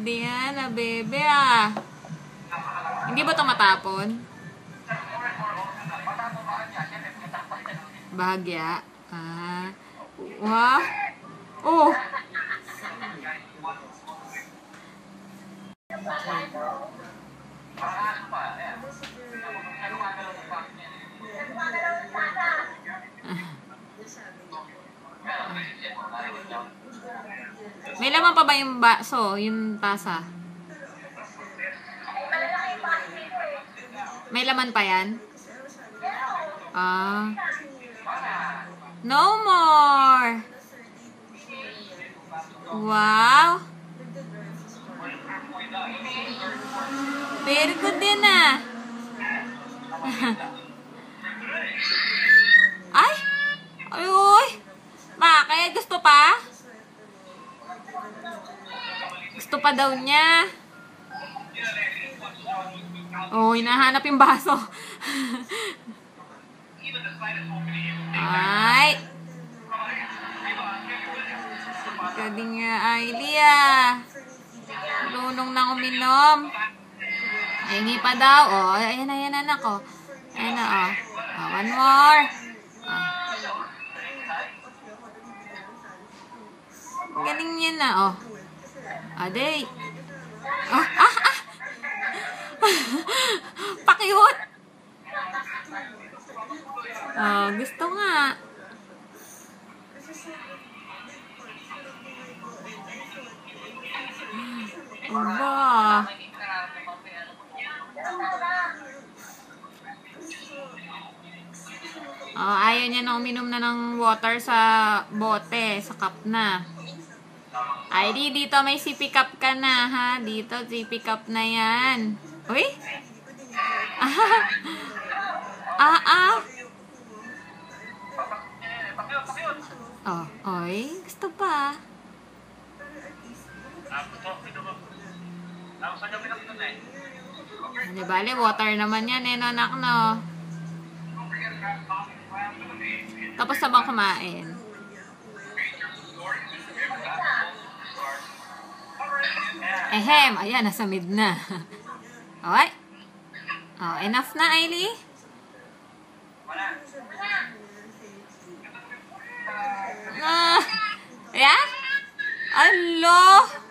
Diana, bebe ah. Hindi ba ito matapon? Bahagya. Ah. Wow. Oh. May laman pa ba yung baso, yung tasa? May laman pa yan? Ah. No more. Wow. Very good din ah. Ay. Ay, uy. Bakit? Gusto pa? Gusto pa daw niya. Oh, hinahanap yung baso. Ay. Galing nga, Ailia. Lunong nang uminom. Hingi pa daw. Oh, ayan na, ayan anak ko. Ayan na, oh. Oh, one more. Oh. Galing niya na, oh. Aday. Ah, ah, ah. Pakiut. Oh, gusto nga. Aba. Oh, ayaw niya na uminom na ng water sa bote, sa cup na. Ay, dito may sippy cup ka na, ha? Dito, sippy cup na yan. Uy? Ah. Oh, oy. Gusto pa. Di bale, water naman yan, eh, no, anak, no? Tapos na bang kumain? Ehem, ayan, nasa mid na. Okay? Oh, enough na, Ailey? Ah, yeah? Alo!